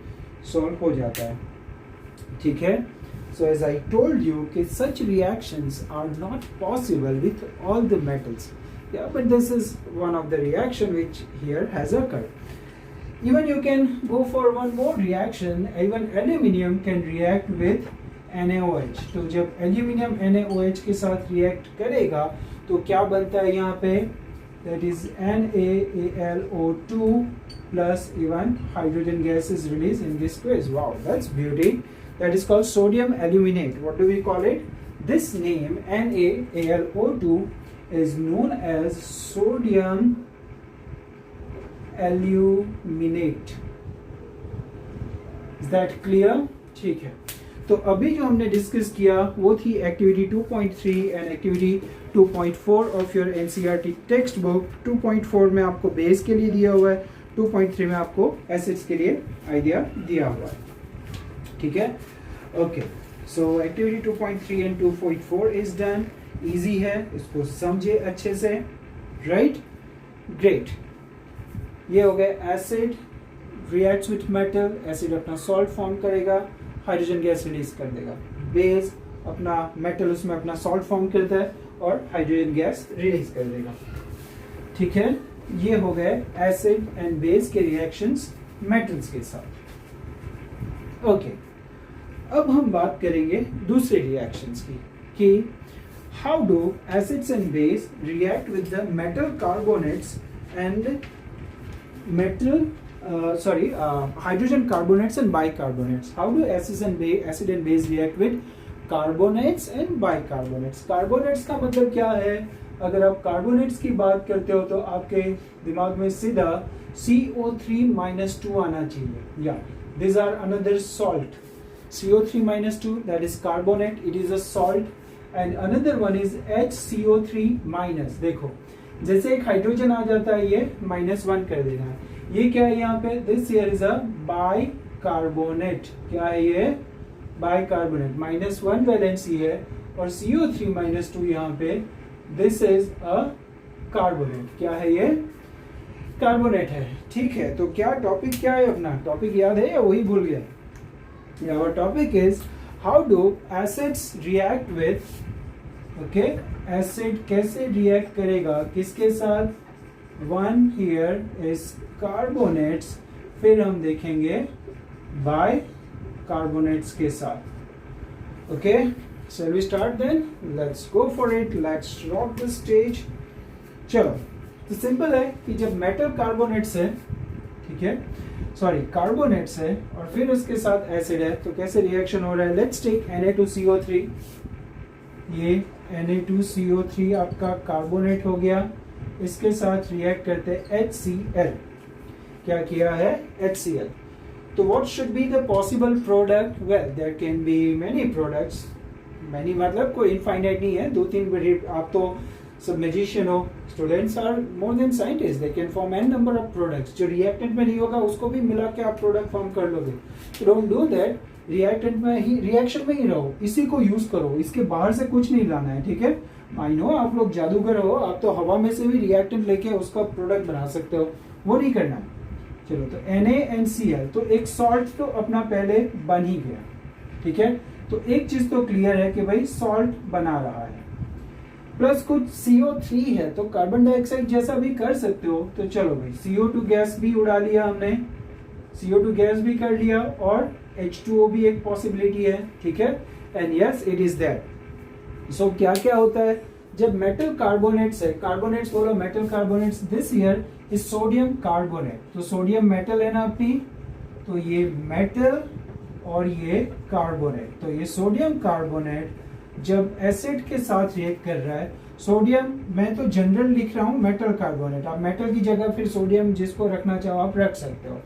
सॉल्व हो जाता है, ठीक है। So as I told you कि such reactions are not possible with all the metals. Yeah, but this is one of the reaction which here has occurred. Even you can go for one more reaction. Even aluminium can react with NaOH. तो जब aluminium NaOH के साथ react करेगा तो क्या बनता है यहाँ पे? That is NaAlO2 plus even hydrogen gas is released in this case. Wow, that's beauty. That is called sodium aluminate. What do we call it? This name NaAlO2 is known as sodium aluminate. Is that clear? ठीक है। तो अभी जो हमने discuss किया वो थी activity 2.3 and activity 2.4 of your NCERT text book. 2.4 में आपको बेस के लिए दिया हुआ है, 2.3 में आपको एसिड्स के लिए आइडिया दिया हुआ है, ठीक है। Okay, so activity 2.3 and 2.4 is done. Easy है, इसको समझे अच्छे से, राइट, ग्रेट। ये हो गया acid reacts with metal, acid अपना सॉल्ट फॉर्म करेगा, हाइड्रोजन गैस रिलीज कर देगा। बेस अपना मेटल उसमें अपना सॉल्ट फॉर्म करता है और हाइड्रोजन गैस रिलीज कर देगा, ठीक है। ये हो गए एसिड एंड बेस के रिएक्शंस मेटल्स के साथ। ओके, अब हम बात करेंगे दूसरे रिएक्शंस की कि how do acids and base react with the metal carbonates and hydrogen carbonates and bicarbonates? How do acid and base react with carbonates and bicarbonates? Carbonates का मतलब क्या है? अगर आप कार्बोनेट्स की बात करते हो तो आपके दिमाग में सीधा CO3-2 आना चाहिए। या these are another salt. CO3-2, that is carbonate, it is a salt. And another one is HCO3-। देखो, जैसे एक हाइड्रोजन आ जाता है, ये -1 कर देना है। ये क्या है यहाँ पे? This here is a bicarbonate. क्या है ये? बाइकार्बोनेट। -1 वैलेंसी है और CO3-2 यहाँ पे, दिस इज अ कार्बोनेट। क्या है ये? कार्बोनेट है, ठीक है। तो क्या टॉपिक क्या है अपना? टॉपिक याद है या वही भूल गया? Our topic is how do acids react with, okay, acid कैसे react करेगा किसके साथ? One here is carbonates, फिर हम देखेंगे bicarbonates के साथ। Okay, shall we start then? Let's go for it. Let's rock the stage. चलो, तो सिंपल है कि जब मेटल कार्बोनेट्स है, ठीक है, सॉरी कार्बोनेट्स है और फिर उसके साथ एसिड है, तो कैसे रिएक्शन हो रहा है। लेट्स टेक Na2CO3, ये Na2CO3 आपका कार्बोनेट हो गया, इसके साथ रिएक्ट करते हैं HCl, क्या किया है HCl। तो what should be the possible product, well there can be many products, many मतलब कोई इनफाइनाइट नहीं है, 2-3 आप तो सब मैजिशियन हो, students are more than scientist, they can form an number of products. जो रिएक्टेंट में नहीं होगा उसको भी मिला के आप प्रोडक्ट फॉर्म कर लोगे, डोंट डू दैट, रिएक्टेंट में ही, रिएक्शन में ही रहो, इसी को यूज करो, इसके बाहर से कुछ नहीं लाना है, ठीक है। आई नो आप लोग जादूगर हो, आप तो हवा में से भी रिएक्टेंट लेके उसका प्रोडक्ट बना सकते हो, वो नहीं करना। चलो तो NaNCl, तो एक सॉल्ट तो अपना पहले बन ही गया, ठीक है। तो एक चीज तो क्लियर है कि भाई सॉल्ट बना रहा है, प्लस कुछ CO3 है, तो कार्बन डाइऑक्साइड जैसा भी कर सकते हो। तो चलो भाई CO2 गैस भी उड़ा लिया हमने, CO2 गैस भी कर लिया, और H2O भी एक पॉसिबिलिटी है, ठीक है। And yes it is that. So क्या क्या होता है जब मेटल कार्बोनेट्स है, कार्बोनेट्स बोलो metal carbonates, this here is sodium carbonate, तो सोडियम मेटल है ना अपनी, तो ये मेटल और ये कार्बोनेट, तो ये सोडियम कार्बोनेट जब एसिड के साथ रिएक्ट कर रहा है, सोडियम मैं तो जनरल लिख रहा हूं मेटल कार्बोनेट, आप मेटल की जगह फिर सोडियम जिसको रखना चाहो आप रख सकते हो।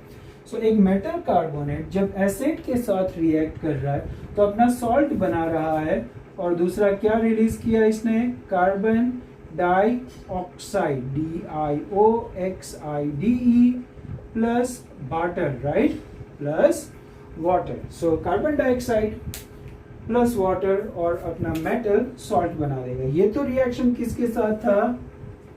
सो एक मेटल कार्बोनेट जब एसिड के साथ रिएक्ट कर रहा है तो अपना सॉल्ट बना रहा है, और दूसरा क्या रिलीज किया इसने, carbon dioxide, DIOXIDE plus water, right, plus water. So carbon dioxide plus water और अपना मेटल सॉल्ट बना देगा। ये तो रिएक्शन किसके साथ था,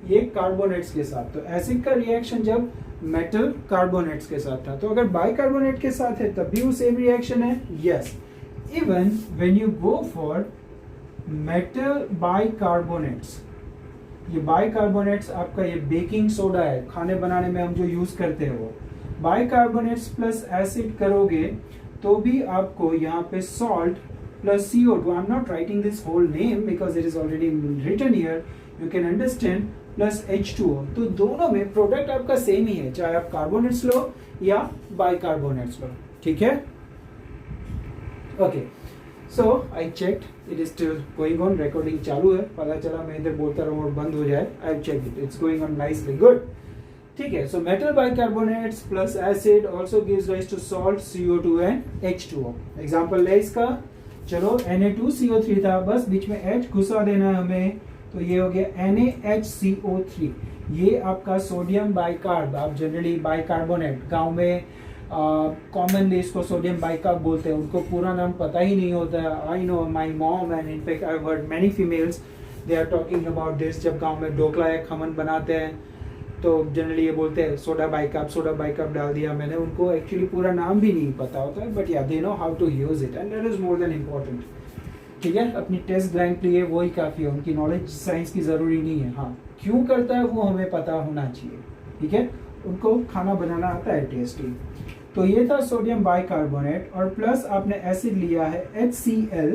ये कार्बोनेट्स के साथ। तो एसिड का रिएक्शन जब मेटल कार्बोनेट्स के साथ था, तो अगर बाइकार्बोनेट के साथ है तब भी वो सेम रिएक्शन है, yes. Even when you go for metal bicarbonates, ये बाइकार्बोनेट्स आपका ये बेकिंग सोडा है, खाने बनाने में हम जो यूज करते हैं वो, बाइकार्बोनेट्स प्लस एसिड करोगे तो भी आपको यहाँ पे salt plus CO2, I'm not writing this whole name because it is already written here, you can understand, plus H2O, तो दोनों में प्रोडक्ट आपका सेम ही है, चाहे आप कार्बोनेट्स लो या बाइकार्बोनेट्स लो, ठीक है। Okay, so I checked, it is still going on, recording चालू है, पता चला मैं इधर बोलता रहूं और बंद हो जाए, I check it, it's going on nicely, good, ठीक है। So metal bicarbonates plus acid also gives rise to salt CO2 and H2O। Example ले इसका, चलो Na2CO3 था, बस बीच में H घुसा देना हमें, तो ये हो गया NaHCO3, ये आपका सोडियम बाइकार्ब, आप जनरली बाइकार्बोनेट, गांव में कॉमनली इसको सोडियम बाइकार्ब बोलते हैं, उनको पूरा नाम पता ही नहीं होता है। I know my mom and in fact I heard many females they are talking about this, जब गांव में ढोकला या खमन बनाते हैं तो जनरली ये बोलते हैं सोडा बाइकार्ब डाल दिया मैंने, उनको एक्चुअली पूरा नाम भी नहीं पता होता है, बट या they know how to use it and that is more than important, ठीक है। अपनी टेस्ट ग्राइंड के लिए वही काफी है, उनकी नॉलेज साइंस की जरूरी नहीं है, हाँ क्यों करता है वो हमें पता होना चाहिए, ठीक है, उनको खाना बनाना आता है टेस्टी। तो ये था सोडियम बाइकार्बोनेट, और प्लस आपने एसिड लिया है HCl,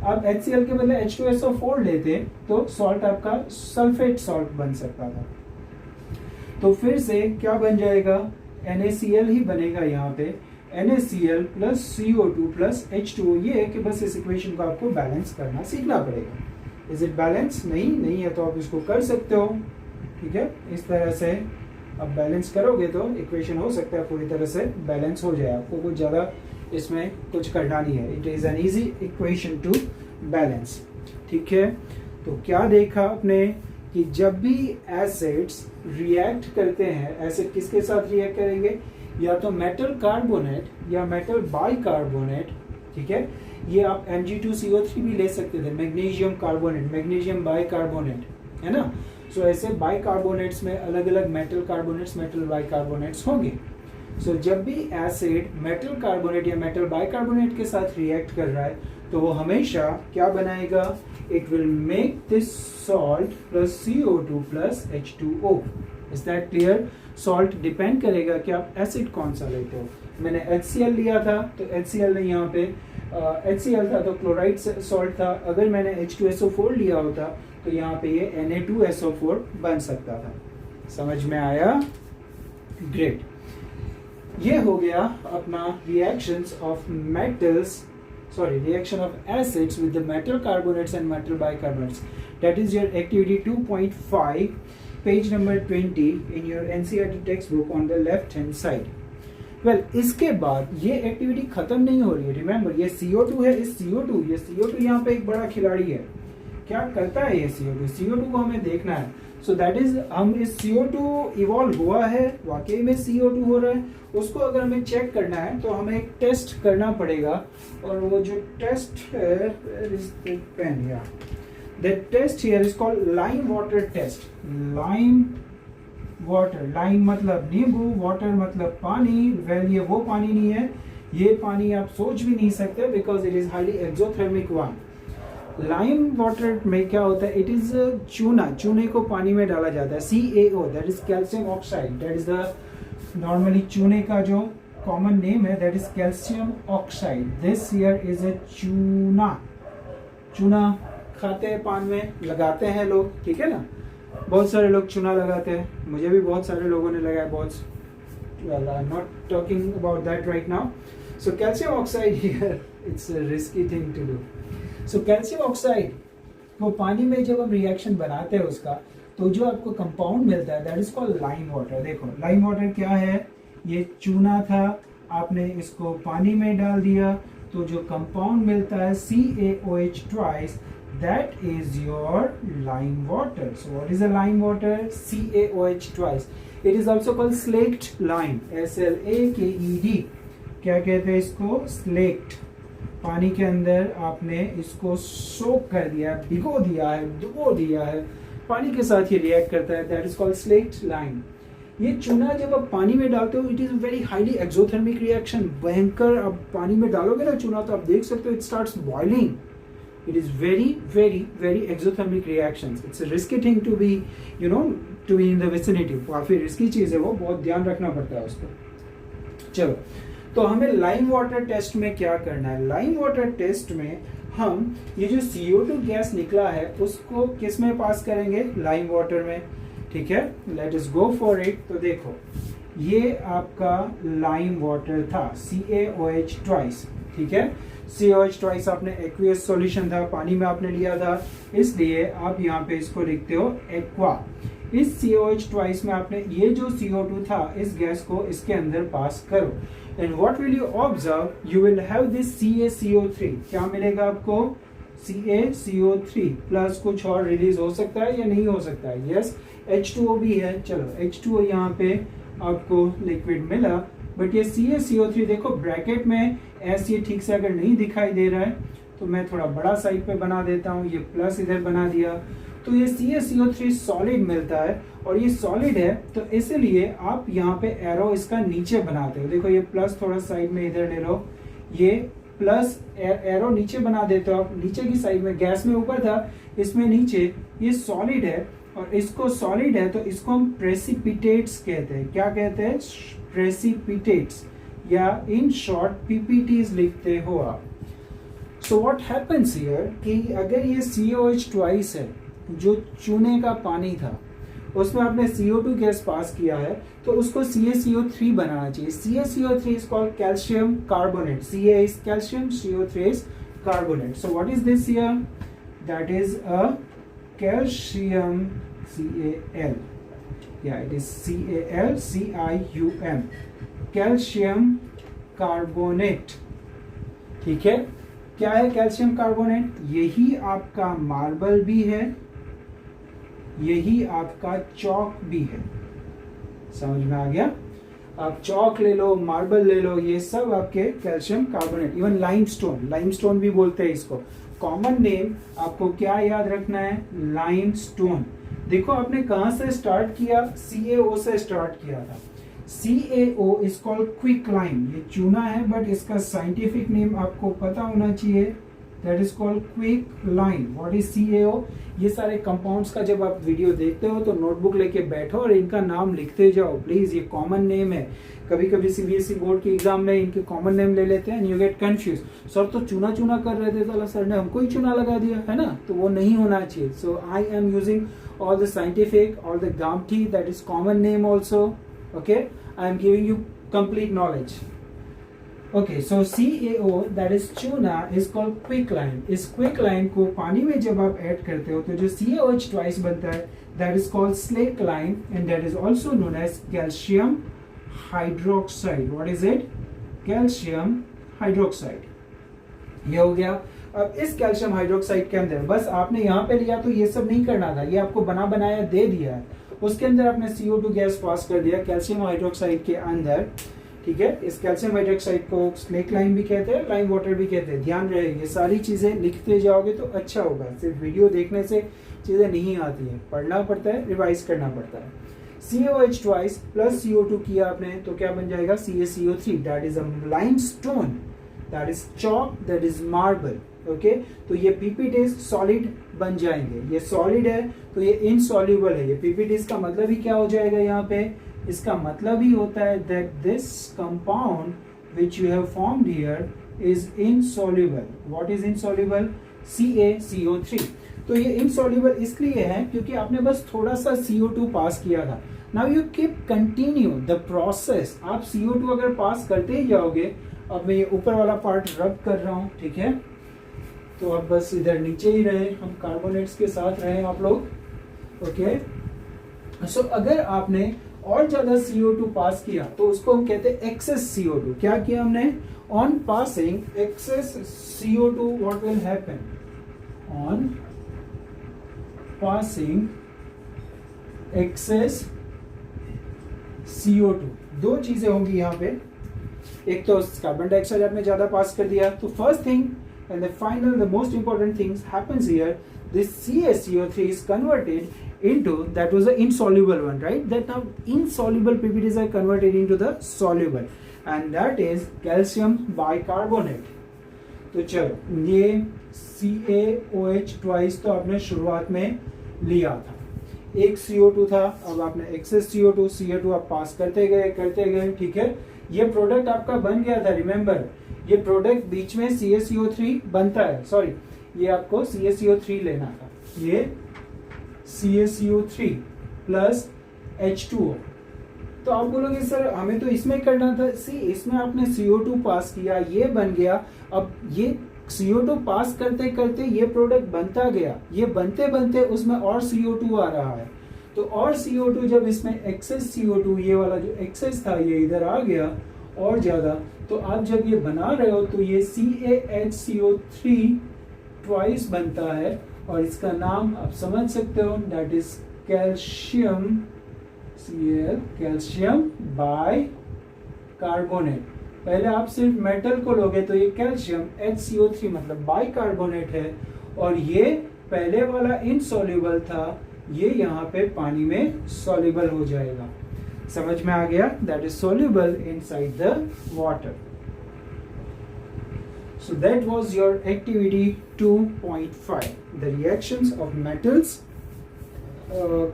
आप HCl के बदले H2SO4 लेते तो सॉल्ट आपका सल्फेट सॉल्ट बन सकता था, तो फिर से क्या बन जाएगा, NaCl ही बनेगा यहाँ पे, NaCl plus CO2 plus H2O। ये है कि बस इस इक्वेशन को आपको बैलेंस करना सीखना पड़ेगा। इज इट बैलेंस, नहीं है तो आप इसको कर सकते हो, ठीक है, इस तरह से अब बैलेंस करोगे तो इक्वेशन हो सकता है पूरी तरह से बैलेंस हो जाए, आपको कुछ ज़्यादा इसमें कुछ करना नहीं है, it is an easy equation two balance, ठीक है। तो क्या देखा आपने कि जब भी एसिड्स रिएक्ट करते हैं, एसिड किसके साथ रिएक्ट करेंगे, या तो मेटल कार्बोनेट या मेटल बाइकार्बोनेट, ठीक है, ये आप Mg2CO3 भी ले सकते थे, मैग्नीशियम कार्बोनेट, मैग्नीशियम बाइकार्बोनेट, है ना। सो ऐसे बाइकार्बोनेट्स में अलग अलग मेटल कार्बोनेट्स, मेटल बाइकार्बोनेट्स होंगे। सो जब भी एसिड मेटल कार्बोनेट या मेटल बाइकार्बोनेट के साथ रिएक्ट कर रहा है तो वो हमेशा क्या बनाएगा, it will make this salt plus CO2 plus H2O। Is that clear. Salt depend करेगा कि आप एसिड कौन सा लेते हो। मैंने HCl लिया था तो HCl नहीं, यहाँ पे HCl था तो क्लोराइड सॉल्ट था, अगर मैंने H2SO4 लिया होता तो यहाँ पे ये Na2SO4 बन सकता था। समझ में आया? ग्रेट। ये हो गया अपना reactions of metals, reaction of acids with the metal carbonates and metal bicarbonates. That is your activity 2.5, page number 20 in your NCERT textbook on the left hand side. Well, इसके बाद ये एक्टिविटी खत्म नहीं हो रही है। रिमेंबर, ये CO2 है, इस CO2 यहाँ पे एक बड़ा खिलाड़ी है। क्या करता है ये CO2 को हमें देखना है। सो दैट इज, हम इस CO2 इवॉल्व हुआ है, वाकई में CO2 हो रहा है, उसको अगर हमें चेक करना है तो हमें एक टेस्ट करना पड़ेगा। और वो जो टेस्ट है, पेन, या that test here is called lime water test. Lime water, lime मतलब नींबू, वाटर मतलब पानी। वेल, ये वो पानी नहीं है, ये पानी आप सोच भी नहीं सकते, because it is highly exothermic one. Lime water में क्या होता है, इट इज चूने को पानी में डाला जाता है, CaO, that is calcium oxide, that is the normally चूने का जो कॉमन नेम है, that is calcium oxide. This here is a चूना खाते हैं, पान में लगाते हैं लोग, ठीक है ना। बहुत सारे लोग चूना लगाते हैं, मुझे भी बहुत सारे लोगों ने लगाया, बहुत। Well, I am not talking about that right now. So calcium oxide here, it's a risky thing to do. So calcium oxide को पानी में जब हम रिएक्शन बनाते हैं उसका, तो जो आपको कंपाउंड मिलता है, that is called lime water. देखो, लाइम वाटर क्या है, ये चूना था, आपने इसको पानी में डाल दिया, तो जो कंपाउंड मिलता है CaOH twice, that is your lime water. So what is a lime water? CaOH twice. It is also called slaked lime, SLAKED. क्या कहते हैं इसको? slaked. पानी के अंदर आपने इसको सोक कर दिया, भिगो दिया है, डुबो दिया है, पानी के साथ ये रिएक्ट करता है, that is called slaked lime. ये चूना जब आप पानी में डालते हो, it is very highly exothermic reaction, भयंकर। अब पानी में डालोगे ना चूना, तो आप देख सकते हो it starts boiling. It is very, very, very exothermic reactions. It's a risky thing to be, to be in the vicinity. काफी रिस्की चीज है वो, बहुत ध्यान रखना पड़ता है उसको। चलो, तो हमें लाइम वाटर टेस्ट में क्या करना है? लाइम वाटर टेस्ट में हम ये जो CO2 गैस निकला है, उसको किस में पास करेंगे? लाइम वाटर में, ठीक है। Let us go for it. तो देखो, ये आपका लाइम वाटर था, CaOH ट्वाइस, ठीक है। CaOH ट्वाइस आपने एक्वियस सॉल्यूशन था, पानी में आपने लिया था, इसलिए आप यहाँ पे इसको लिखते हो एक्वा। इस CaOH ट्वाइस में आपने ये जो CO2 था, इस गैस को इसके अंदर पास करो, and what will you observe? You will have this CaCO3। क्या मिलेगा आपको? CaCO3 प्लस कुछ और रिलीज हो सकता है या नहीं हो सकता है? यस, H2O भी है। चलो, H2O यहाँ पे आपको लिक्विड मिला, बट ये CaCO3 देखो ब्रैकेट में ऐसे ये ठीक से अगर नहीं दिखाई दे रहा है, तो मैं थोड़ा बड़ा साइड पे बना देता हूँ, ये प्लस इधर बना दिया, तो ये CaCO3 सॉलिड मिलता है, और ये सॉलिड है, तो इसलिए आप यहाँ पे एरो इसका नीचे बनाते हो। देखो, ये प्लस थोड़ा साइड में इधर ले लो, ये प्लस एरो नीचे बना देते हो आप, नीचे की साइड में। गैस में ऊपर था, इसमें नीचे। ये सॉलिड है, और इसको सॉलिड है तो इसको हम प्रेसिपिटेट्स कहते हैं। क्या कहते हैं? प्रेसिपिटेट्स, या इन शॉर्ट PPTs लिखते हो आप। सो व्हाट हैपेंस हियर कि अगर ये CaOH ट्वाइस है, जो चूने का पानी था, उसमें आपने CO2 गैस पास किया है, तो उसको CaCO3 बनाना चाहिए। CaCO3 is called calcium carbonate. Ca is calcium, CO3 is carbonate. So what is this here? That is a calcium, Cal, yeah, it is CaLCium, calcium carbonate, ठीक है। क्या है calcium carbonate? यही आपका मार्बल भी है, यही आपका चौक भी है। समझ में आ गया? आप चौक ले लो, मार्बल ले लो, ये सब आपके कैल्शियम कार्बोनेट। इवन लाइमस्टोन भी बोलते हैं इसको। कॉमन नेम आपको क्या याद रखना है? लाइमस्टोन। देखो, आपने कहां से स्टार्ट किया? CaO से स्टार्ट किया था। CaO is called quick lime. ये चूना है, बट इसका साइंटिफिक नेम आपको पता होना चाहिए, that is called quick lime. What is CaO? ये सारे कंपाउंड्स का जब आप वीडियो देखते हो, तो नोटबुक लेके बैठो और इनका नाम लिखते जाओ प्लीज। ये कॉमन नेम है। कभी कभी CBSE बोर्ड के एग्जाम में इनके कॉमन नेम ले लेते हैं, and you get confuse. Sir तो चूना चूना कर रहे थे, तो सर ने हमको ही चूना लगा दिया, है ना? तो वो नहीं होना चाहिए। So I am using all the scientific, all the Gamti, that is common name also. Okay, I am giving you complete knowledge. Okay, so CaO, that is tuna, is called quicklime. इस quicklime को पानी में जब आप add करते हो तो जो CaOH twice बनता है, that is called slake lime, and that is also known as calcium hydroxide. What is it? Calcium hydroxide. ये हो गया. अब इस कैल्शियम हाइड्रोक्साइड के अंदर बस आपने यहाँ पे लिया तो ये सब नहीं करना था, ये आपको बना बनाया दे दिया है. उसके अंदर आपने CO2 गैस पास कर दिया कैल्शियम हाइड्रोक्साइड के अंदर. ठीक है, इस कैल्शियम हाइड्रोक्साइड को स्लेक लाइम भी कहते हैं, लाइम वाटर भी कहते हैं. ध्यान रहे, ये सारी चीजें लिखते जाओगे तो अच्छा होगा. सिर्फ वीडियो देखने से चीजें नहीं आती है, पढ़ना पड़ता है, रिवाइज करना पड़ता है. CaOH ट्वाइस प्लस CO2 किया आपने तो क्या बन जाएगा? CaCO3. That is a limestone, that is chalk, that is marble. Okay, तो ये पीपीटीज सॉलिड बन जाएंगे. ये सॉलिड है तो ये इनसॉल्युबल है. ये पीपीटीज का मतलब ही क्या हो जाएगा यहाँ पे? इसका मतलब ही होता है that this compound which you have formed here is insoluble. What is insoluble? CaCO3. तो ये इनसॉल्युबल इसलिए है क्योंकि आपने बस थोड़ा सा CO2 पास किया था. Now you keep continue the process. आप CO2 अगर पास करते ही जाओगे. अब मैं ये ऊपर वाला पार्ट रब कर रहा हूं, ठीक है, तो अब बस इधर नीचे ही रहे, हम कार्बोनेट्स के साथ रहे आप लोग. ओके, सो अगर आपने और ज्यादा CO2 पास किया तो उसको हम कहते हैं एक्सेस CO2. क्या किया हमने? On passing excess CO2 what will happen? On passing excess CO2 दो चीजें होंगी यहाँ पे. एक तो कार्बन डाइऑक्साइड आपने ज्यादा पास कर दिया, तो first thing and the final, the most important things happens here. This CaCO3 is converted into, that was the insoluble one, right? That now insoluble PPTs are converted into the soluble, and that is calcium bicarbonate. तो चलो, ये CaOH twice तो आपने शुरुआत में लिया था. एक CO2 था, अब आपने एक्सेस CO2 आप पास करते गए. ठीक है, ये प्रोडक्ट आपका बन गया था. रिमेंबर, ये प्रोडक्ट बीच में CaCO3 बनता है. सॉरी, ये आपको CaCO3 लेना था. ये CaCO3 प्लस H2O. तो आप बोलोगे सर हमें तो इसमें करना था. इसमें आपने CO2 पास किया, ये बन गया. अब ये CO2 पास करते करते ये प्रोडक्ट बनता गया. ये बनते बनते उसमें और CO2 आ रहा है. तो और CO2 जब इसमें एक्सेस CO2, ये वाला जो एक्सेस था ये इधर आ गया और ज्यादा, तो आप जब ये बना रहे हो तो ये CaHCO3 ट्वाइस बनता है और इसका नाम आप समझ सकते हो, that is calcium Cl, calcium by carbonate. पहले आप सिर्फ मेटल को लोगे तो ये कैल्शियम HCO3 मतलब बाई कार्बोनेट है, और ये पहले वाला इनसॉल्युबल था, ये यहाँ पे पानी में सॉल्युबल हो जाएगा. समझ में आ गया? That is soluble inside the water. So that was your activity 2.5, the reactions of metals,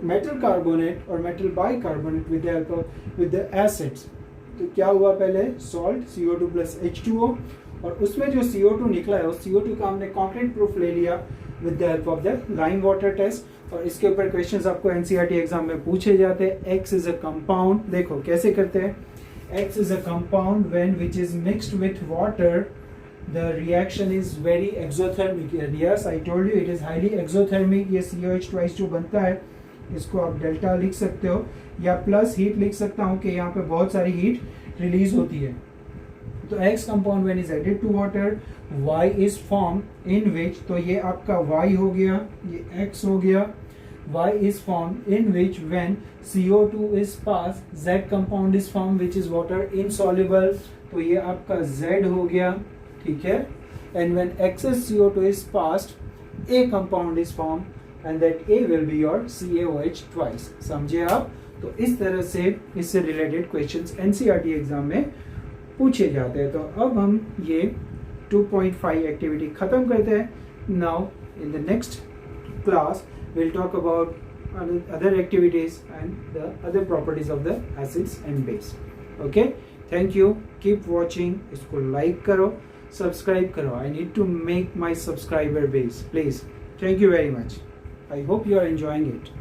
metal carbonate or metal bicarbonate with the help of with the acids. तो क्या हुआ? पहले salt CO2 plus H2O, और उसमें जो CO2 निकला है उस CO2 का हमने concrete proof ले लिया with the help of the lime water test. और इसके ऊपर क्वेश्चंस आपको NCERT एग्जाम में पूछे जाते हैं. X is a compound. देखो कैसे करते हैं. X is a compound when which is mixed with water, the reaction is very exothermic. Yes, I told you it is highly exothermic. ये COH ट्वाइस जो बनता है इसको आप डेल्टा लिख सकते हो, या प्लस हीट लिख सकता हूँ कि यहाँ पे बहुत सारी हीट रिलीज होती है. तो X compound when is added to water, Y is formed in which, तो ये आपका Y हो गया, ये X हो गया. Y is formed in which when CO2 is passed, Z compound is formed which is water insoluble, तो ये आपका Z हो गया. ठीक है, and when excess CO2 is passed, A compound is formed and that A will be your CaOH twice. समझे आप? तो इस तरह से इससे रिलेटेड क्वेश्चंस NCERT एग्जाम में पूछे जाते हैं. तो अब हम ये 2.5 एक्टिविटी खत्म करते हैं. Now in the next class we'll talk about other activities and the other properties of the acids and base. Okay, thank you, keep watching. इसको like करो, subscribe करो. I need to make my subscriber base, please. Thank you very much. I hope you are enjoying it.